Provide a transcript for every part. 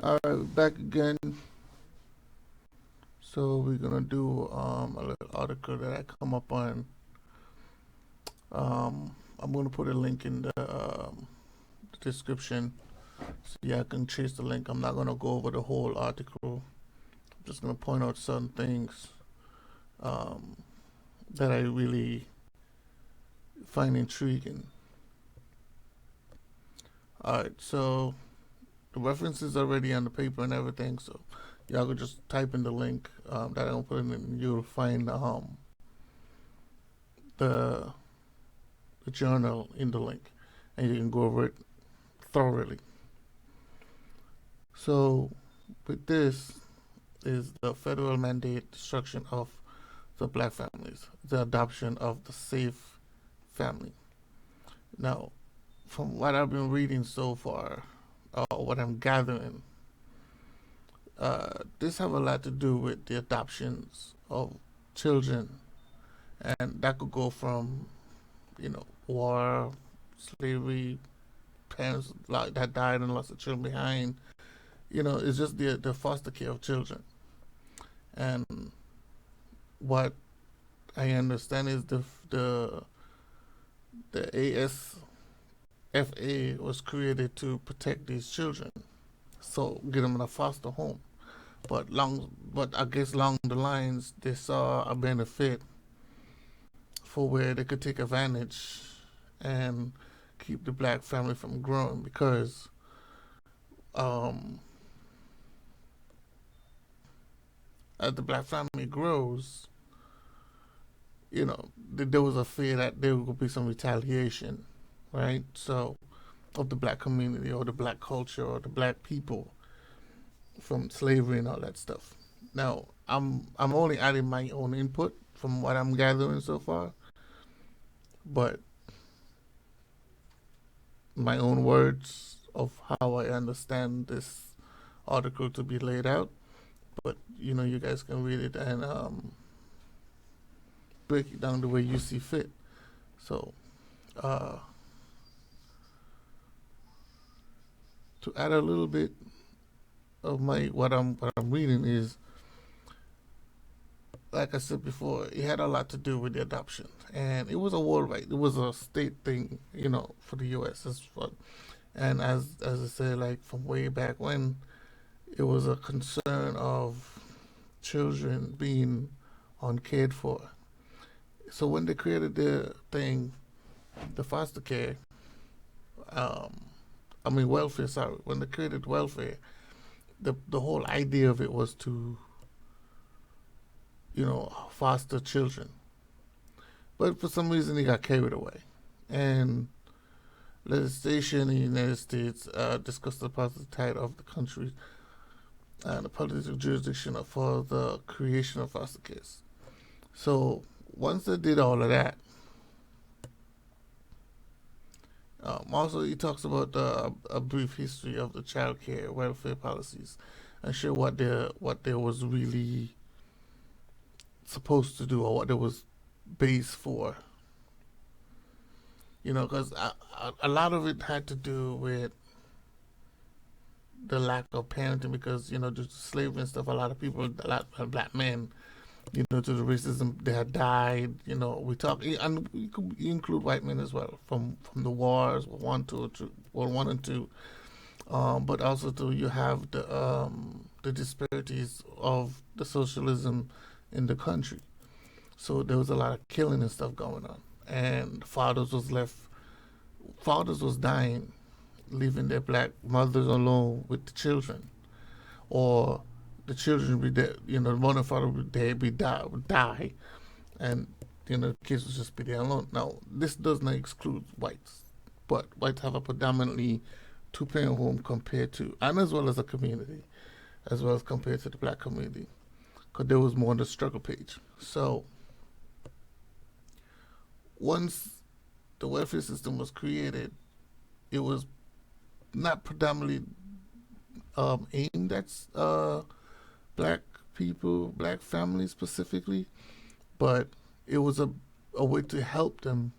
All right, back again. So we're gonna do a little article that I come up on. I'm gonna put a link in the description so yeah, I can chase the link. I'm not gonna go over the whole article. I'm just gonna point out certain things um, that I really find intriguing. All right, so the reference is already on the paper and everything, so y'all could just type in the link that I'm putting in. You'll find the the journal in the link, and you can go over it thoroughly. So, with this is the federal mandate destruction of the black families, the adoption of the safe family. Now, from what I've been reading so far, what I'm gathering, this have a lot to do with the adoptions of children, and that could go from war, slavery, parents like that died and lost their children behind. It's just the foster care of children. And what I understand is the ASFA was created to protect these children, so get them in a foster home. But I guess along the lines they saw a benefit for where they could take advantage and keep the black family from growing because um, as the black family grows, there was a fear that there would be some retaliation, right? So, of the black community or the black culture or the black people from slavery and all that stuff. Now, I'm only adding my own input from what I'm gathering so far, but my own words of how I understand this article to be laid out. But you guys can read it and break it down the way you see fit. So, uh, to add a little bit of my what I'm reading is, like I said before, it had a lot to do with the adoption, and it was a worldwide, it was a state thing, for the U.S. as well. And as I said, like from way back when, it was a concern of children being uncared for. So when they created the thing, the foster care, um, I mean welfare. Sorry, when they created welfare, the whole idea of it was to foster children. But for some reason, he got carried away, and legislation in the United States discussed the positive tide of the country and the political jurisdiction for the creation of foster kids. So once they did all of that, also he talks about a brief history of the child care welfare policies and show what they was really supposed to do or what they was based for. Because a lot of it had to do with the lack of parenting because due to slavery and stuff, a lot of black men, to the racism, they had died. We talk, and we could include white men as well from the wars, World One and Two. But also too, you have the disparities of the socialism in the country. So there was a lot of killing and stuff going on, and fathers was dying, leaving their black mothers alone with the children, or the children be dead. The mother and father would die, and the kids would just be there alone. Now this does not exclude whites, but whites have a predominantly two-parent home compared to, and as well as a community, as well as compared to the black community, because there was more on the struggle page. So once the welfare system was created, it was not predominantly aimed at black people, black families specifically, but it was a way to help them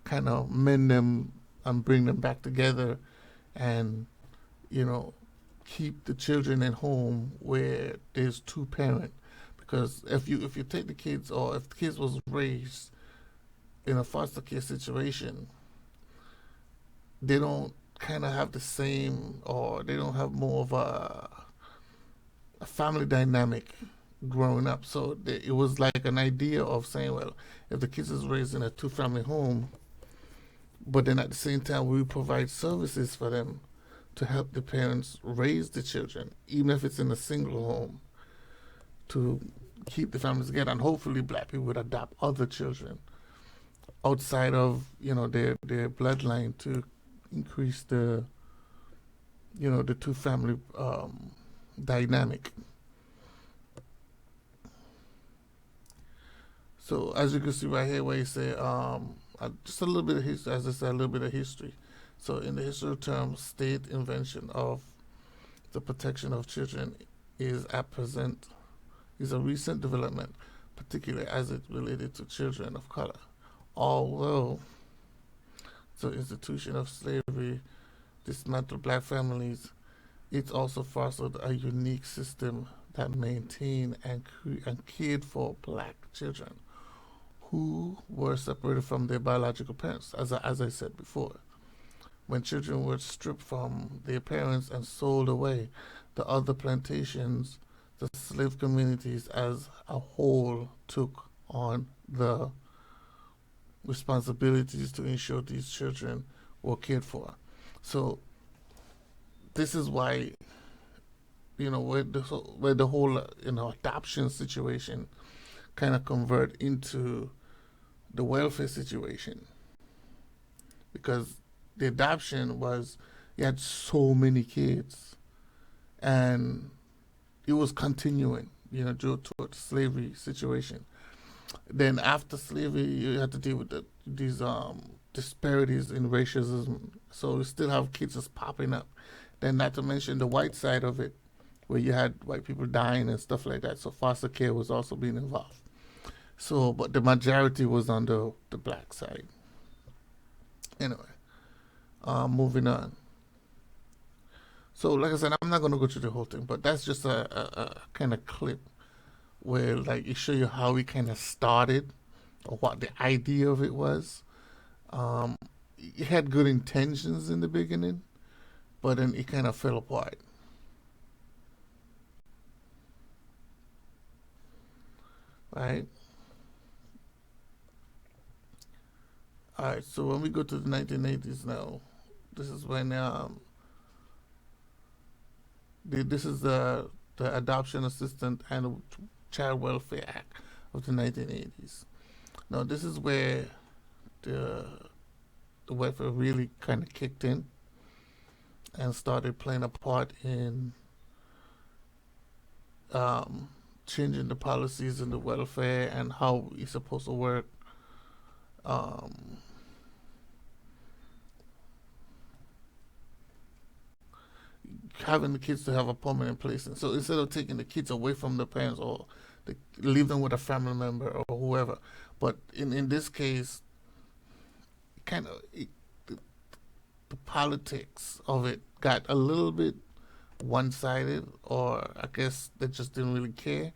kind of mend them and bring them back together and, you know, keep the children at home where there's two parent, because if you take the kids, or if the kids was raised in a foster care situation, they don't kind of have the same, or they don't have more of a family dynamic growing up. So it was like an idea of saying, well, if the kids is raised in a two family home, but then at the same time we provide services for them to help the parents raise the children, even if it's in a single home, to keep the families together. And hopefully black people would adopt other children outside of, their bloodline, to increase the two family dynamic. So as you can see right here, where you say just a little bit of history, as I said, a little bit of history. So in the history terms, state invention of the protection of children is at present is a recent development, particularly as it related to children of color. Although the institution of slavery dismantled black families, it also fostered a unique system that maintained and cared for black children who were separated from their biological parents, as I said before. When children were stripped from their parents and sold away, the other plantations, the slave communities as a whole took on the responsibilities to ensure these children were cared for. So this is why, where the whole adoption situation kind of convert into the welfare situation, because the adoption was, you had so many kids, and it was continuing, due to the slavery situation. Then after slavery, you had to deal with these disparities in racism. So you still have kids just popping up. Then not to mention the white side of it, where you had white people dying and stuff like that. So foster care was also being involved. So, but the majority was on the black side. Anyway, moving on. So, like I said, I'm not going to go through the whole thing, but that's just a kind of clip where, like, it show you how we kind of started, or what the idea of it was. It had good intentions in the beginning, but then it kind of fell apart. Right? All right, so when we go to the 1980s now, this is when this is the Adoption Assistance and Child Welfare Act of the 1980s. Now, this is where the welfare really kind of kicked in and started playing a part in changing the policies in the welfare and how it's supposed to work. Having the kids to have a permanent place. And so instead of taking the kids away from the parents, or leave them with a family member or whoever, but in this case, kind of the politics of it got a little bit one-sided, or I guess they just didn't really care.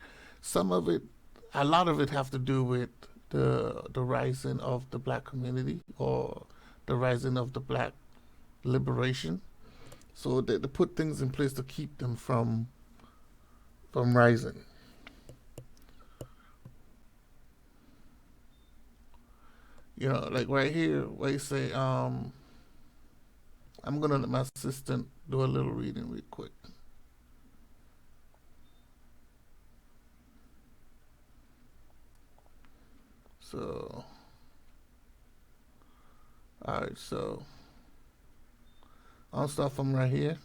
A lot of it have to do with the rising of the black community, or the rising of the black liberation. So they put things in place to keep them from rising. Like right here, where you say, I'm gonna let my assistant do a little reading real quick. So, all right, so I'll start from right here.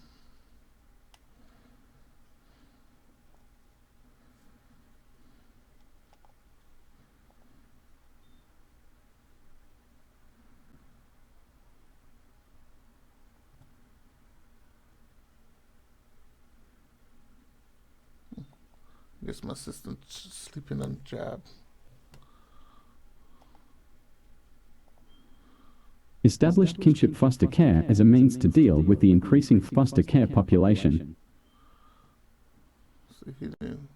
I guess my assistant's sleeping on the job. Established kinship foster care as a means to deal with the increasing foster care population. He didn't.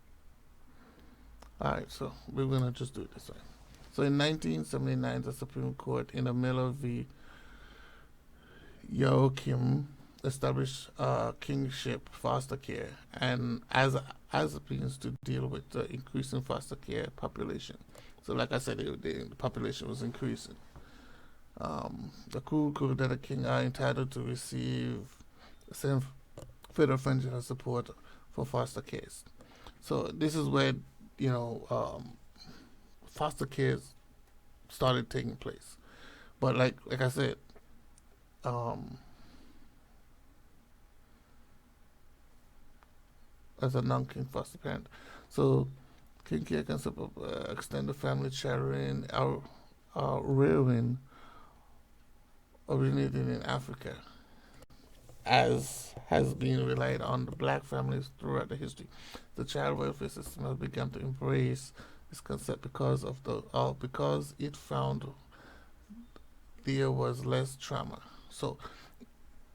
All right, so we're gonna just do it this way. So in 1979, the Supreme Court in the Miller v. Joachim established kingship foster care, and as a means to deal with the increasing foster care population. So, like I said, the population was increasing. The crew that a king are entitled to receive the same federal financial support for foster care. So this is where foster care started taking place. But like I said, um, as a non-king foster parent, so king care can support extended family sharing, rearing originated in Africa, as has been relied on the black families throughout the history. The child welfare system has begun to embrace this concept because it found there was less trauma. So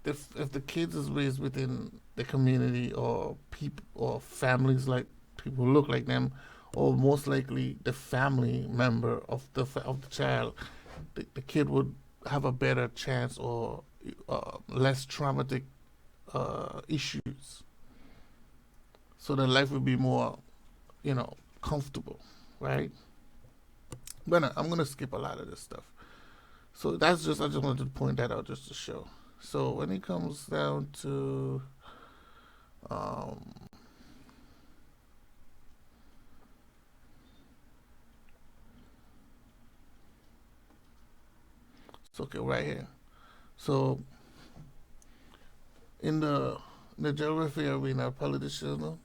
if the kids is raised within the community or people or families like people who look like them, or most likely the family member of the child, the kid would have a better chance or less traumatic issues. So the life would be more, comfortable, right? But no, I'm gonna skip a lot of this stuff. So I just wanted to point that out just to show. So when it comes down to um, it's okay right here. So in the geography arena, politicians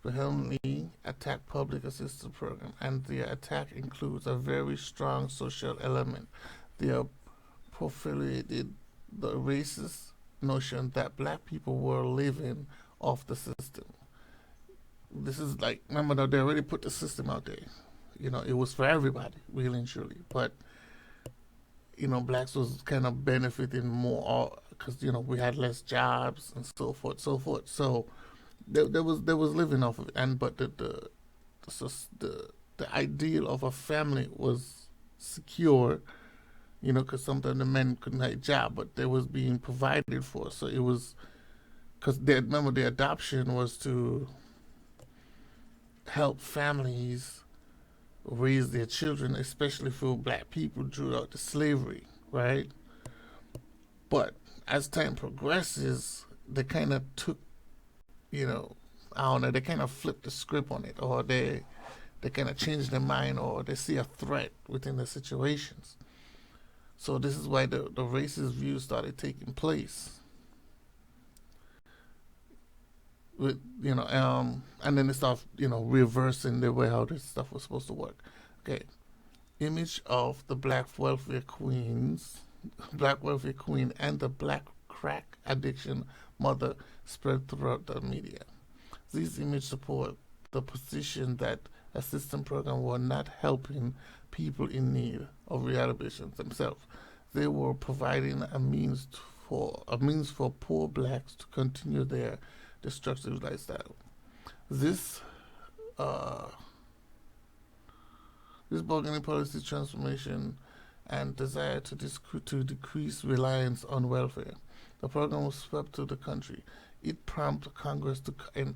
vehemently attack public assistance program, and the attack includes a very strong social element. They are proliferated the racist notion that black people were living off the system. This is like, remember that they already put the system out there. It was for everybody, really and truly. But blacks was kind of benefiting more because we had less jobs and so forth, so forth. So there was living off of it, and but the ideal of a family was secure, because sometimes the men couldn't have a job, but they was being provided for. So it was because remember the adoption was to help families raise their children, especially for black people throughout the slavery, right? But as time progresses, they kind of took, I don't know, they kind of flipped the script on it, or they kind of changed their mind, or they see a threat within the situations. So this is why the racist view started taking place. And then they start, reversing the way how this stuff was supposed to work. Okay, image of the black welfare queen, and the black crack addiction mother spread throughout the media. These images support the position that assistance programs were not helping people in need of rehabilitation themselves. They were providing a means for poor blacks to continue their destructive lifestyle. This uh, this bargaining policy transformation and desire to decrease reliance on welfare. The program was swept to the country. It prompted Congress to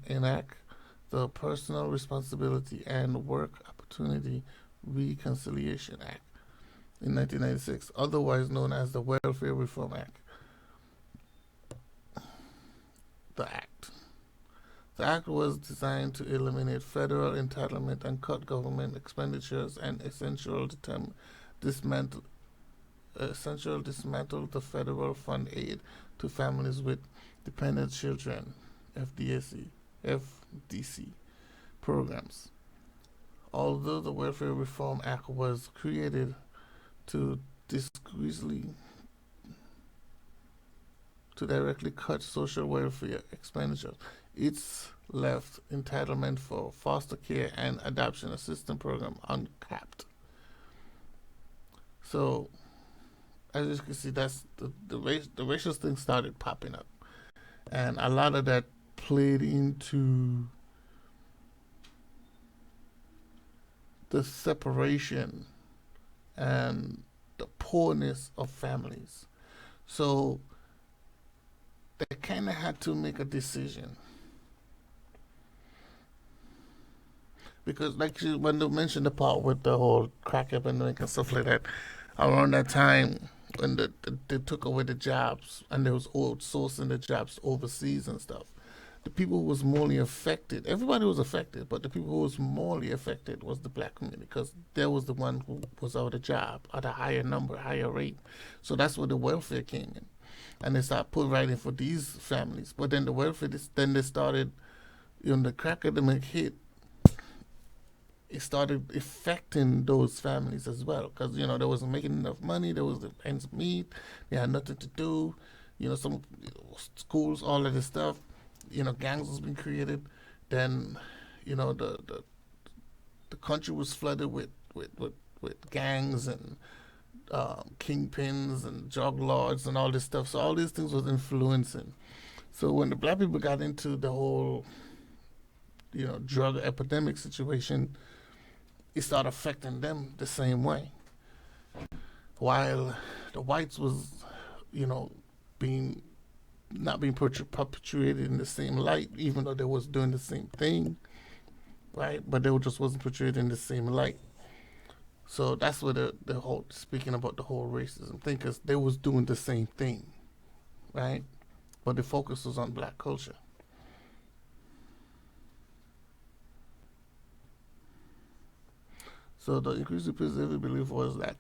enact the Personal Responsibility and Work Opportunity Reconciliation Act in 1996, otherwise known as the Welfare Reform Act. The Act. The Act was designed to eliminate federal entitlement and cut government expenditures and dismantle the federal fund aid to families with dependent children (FDC) programs. Although the Welfare Reform Act was created to directly cut social welfare expenditures, its left entitlement for foster care and adoption assistance program uncapped. So, as you can see, that's the racial thing started popping up, and a lot of that played into the separation and the poorness of families. So they kind of had to make a decision because, like when they mentioned the part with the whole crack epidemic and stuff like that, around that time when they took away the jobs and they was outsourcing the jobs overseas and stuff, the people who was morely affected, everybody was affected, but the people who was morely affected was the black community because there was the one who was out of job at a higher number, higher rate. So that's where the welfare came in. And they started providing for these families. But then the welfare, then they started, the crack epidemic hit, it started affecting those families as well because they wasn't making enough money, there was the ends meet, they had nothing to do, some schools, all of this stuff, gangs was being created. Then the country was flooded with gangs and kingpins and drug lords and all this stuff. So all these things was influencing. So when the black people got into the whole drug epidemic situation, it started affecting them the same way. While the whites was, being not being perpetuated in the same light, even though they was doing the same thing, right? But they just wasn't portrayed in the same light. So that's where the whole speaking about the whole racism thing, because they was doing the same thing, right? But the focus was on black culture. So the inclusive positive belief was that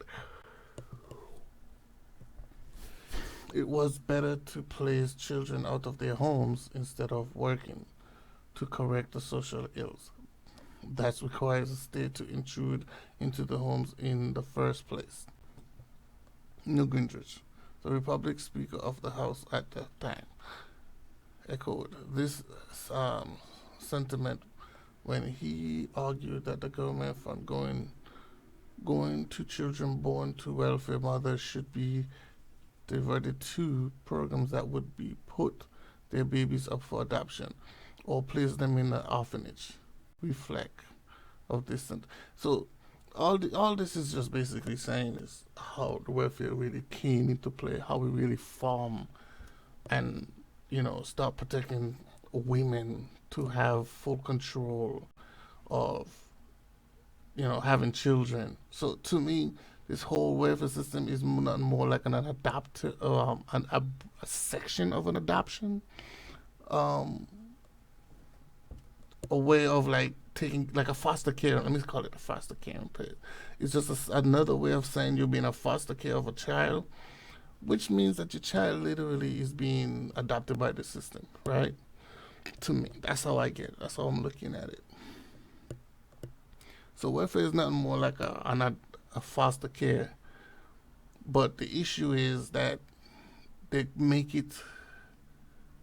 it was better to place children out of their homes instead of working to correct the social ills. That requires the state to intrude into the homes in the first place. Newt Gingrich, the Republican Speaker of the House at the time, echoed this sentiment when he argued that the government fund going to children born to welfare mothers should be diverted to programs that would be put their babies up for adoption or place them in an orphanage. Reflect of this. So all this is just basically saying is how the welfare really came into play, how we really form and start protecting women to have full control of having children. So to me, this whole welfare system is not more like a section of an adoption, um, a way of like taking like a foster care. Let me call it a foster care. It's just another way of saying you're being a foster care of a child, which means that your child literally is being adopted by the system, right? To me, that's how I get it. That's how I'm looking at it. So welfare is nothing more like a foster care, but the issue is that they make it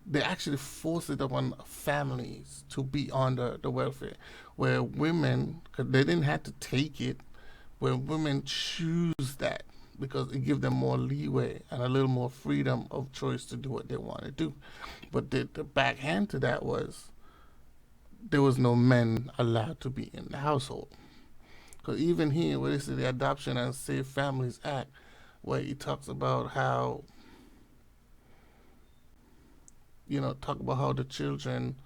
they actually force it upon families to be under the welfare, where women, because they didn't have to take it, where women choose that because it gives them more leeway and a little more freedom of choice to do what they want to do. But the backhand to that was there was no men allowed to be in the household. Because even here, where they say the Adoption and Safe Families Act, where he talks about how talk about how the children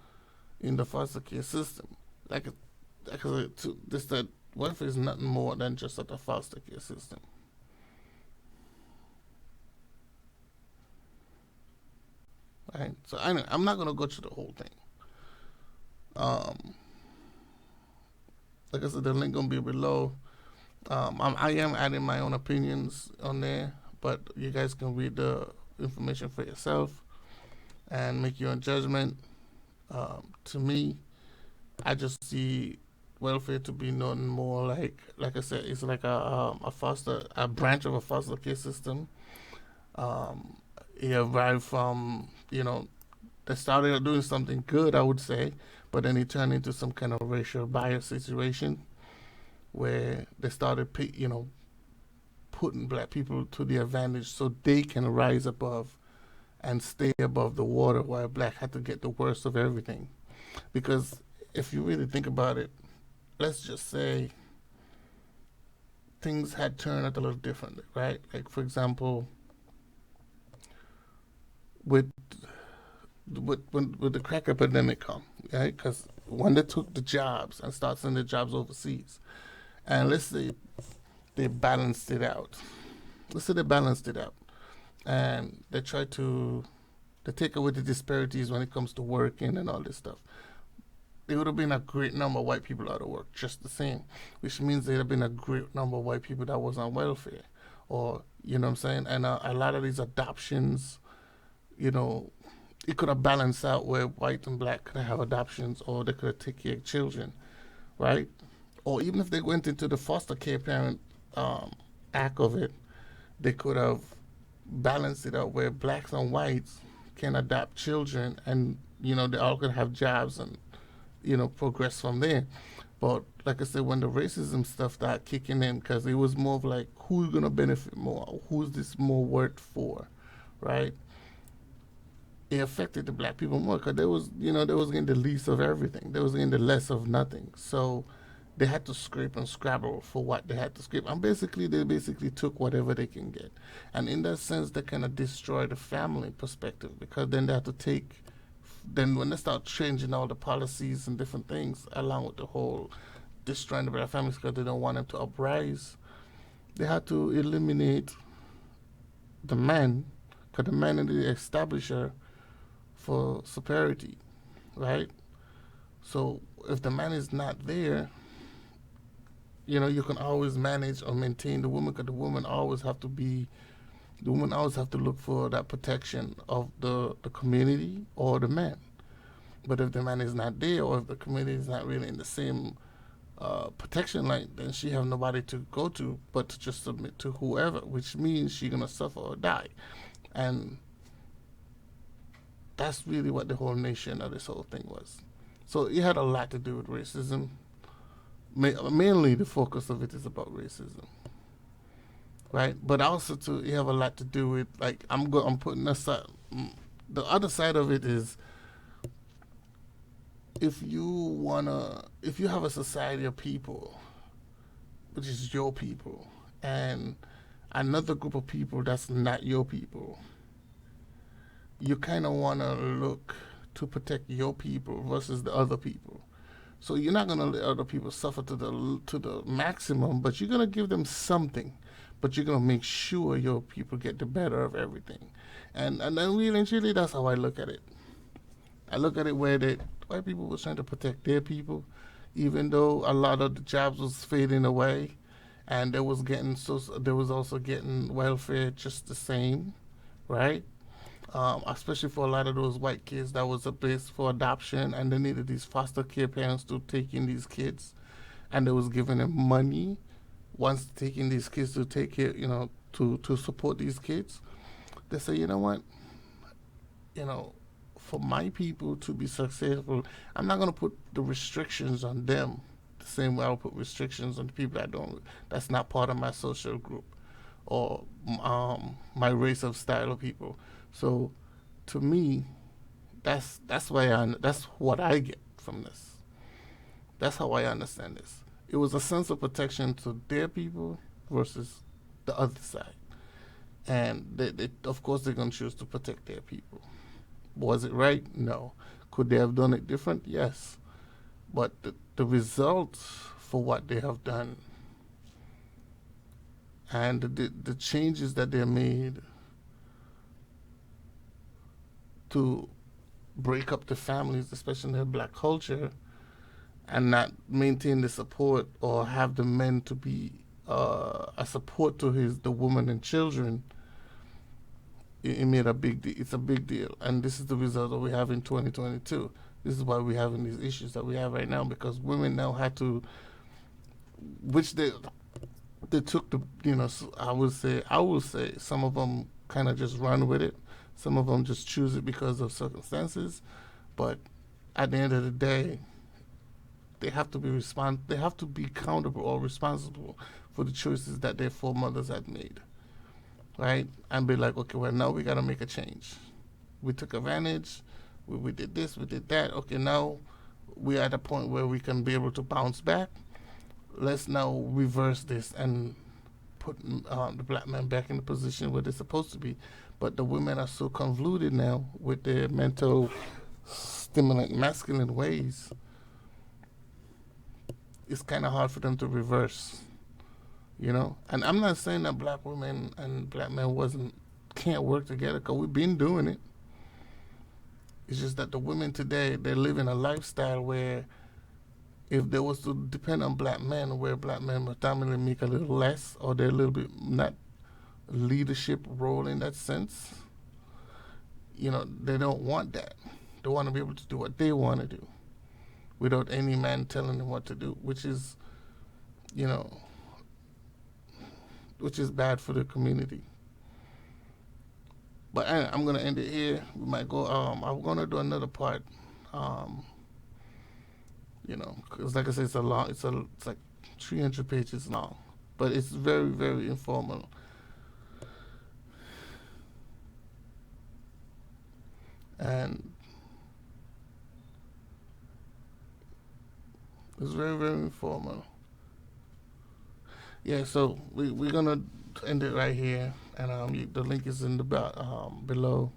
in the foster care system, this that welfare is nothing more than just like a foster care system. Right? So anyway, I'm not gonna go through the whole thing. Um, like I said, the link gonna be below. I am adding my own opinions on there, but you guys can read the information for yourself and make your own judgment. To me, I just see welfare to be nothing more like I said, it's like a branch of a foster care system. Um, it arrived from they started doing something good, I would say, but then it turned into some kind of racial bias situation where they started putting black people to the advantage so they can rise above and stay above the water, while black had to get the worst of everything. Because if you really think about it, let's just say things had turned out a little differently, right? Like for example, with with the crack epidemic come, right? Because when they took the jobs and started sending the jobs overseas, and let's say they balanced it out. Let's say they balanced it out, and they try to they take away the disparities when it comes to working and all this stuff. There would have been a great number of white people out of work just the same, which means there would have been a great number of white people that was on welfare, or you know what I'm saying. And a lot of these adoptions, you know, it could have balanced out where white and black could have adoptions, or they could have take care of children, right? Or even if they went into the foster care parent act of it, they could have balanced it out where blacks and whites can adopt children, and you know they all could have jobs and you know progress from there. But like I said, when the racism stuff started kicking in, because it was more of like who's gonna benefit more, who's this more worth for, right? It affected the black people more because they was getting the least of everything. They was getting the less of nothing. So they had to scrape and scrabble for what they had to scrape, and basically they basically took whatever they can get, and in that sense they kind of destroyed the family perspective because then they had to take. Then when they start changing all the policies and different things along with the whole destroying the black families because they don't want them to uprise, they had to eliminate the man because the man is the establisher for superiority, right? So if the man is not there, you know, you can always manage or maintain the woman because the woman always have to look for that protection of the community or the man. But if the man is not there or if the community is not really in the same protection line, then she have nobody to go to but to just submit to whoever, which means she's gonna suffer or die. And that's really what the whole nation of this whole thing was. So it had a lot to do with racism. Mainly, the focus of it is about racism, right? But also, too, it have a lot to do with like I'm putting aside. The other side of it is if you have a society of people, which is your people, and another group of people that's not your people, you kind of want to look to protect your people versus the other people. So you're not gonna let other people suffer to the maximum, but you're gonna give them something. But you're gonna make sure your people get the better of everything, and then really and truly, that's how I look at it. I look at it where the white people was trying to protect their people, even though a lot of the jobs was fading away, and there was also getting welfare just the same, right? Especially for a lot of those white kids that was a base for adoption, and they needed these foster care parents to take in these kids, and they was giving them money once taking these kids to take care, you know, to support these kids. They say, you know what, you know, for my people to be successful, I'm not gonna put the restrictions on them the same way I'll put restrictions on the people that's not part of my social group or my race of style of people. So, to me, that's what I get from this. That's how I understand this. It was a sense of protection to their people versus the other side, and of course they're gonna choose to protect their people. Was it right? No. Could they have done it different? Yes. But the results for what they have done and the changes that they made to break up the families, especially in the black culture, and not maintain the support or have the men to be a support to the woman and children, it made a big deal. It's a big deal, and this is the result that we have in 2022. This is why we're having these issues that we have right now because women now had to, which they took the I will say some of them kind of just run with it. Some of them just choose it because of circumstances, but at the end of the day, they have to they have to be accountable or responsible for the choices that their foremothers had made, right? And be like, okay, well now we gotta make a change. We took advantage. We did this. We did that. Okay, now we're at a point where we can be able to bounce back. Let's now reverse this and put the black men back in the position where they're supposed to be. But the women are so convoluted now with their mental stimulant masculine ways. It's kind of hard for them to reverse, you know. And I'm not saying that black women and black men wasn't can't work together, because we've been doing it. It's just that the women today, they're living a lifestyle where if they was to depend on black men, where black men would dominantly make a little less, or they're a little bit not leadership role in that sense, you know, they don't want that. They want to be able to do what they want to do without any man telling them what to do, which is, you know, which is bad for the community. But I'm gonna end it here. We might go. I'm gonna do another part. Um, you know, because like I said, it's like 300 pages long, but it's very, very informal. And it's very, very informal. Yeah, so we're gonna end it right here, and the link is in the below.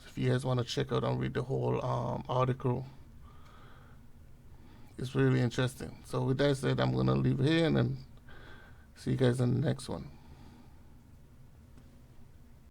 If you guys want to check out and read the whole article, it's really interesting. So with that said, I'm gonna leave it here, and then see you guys in the next one.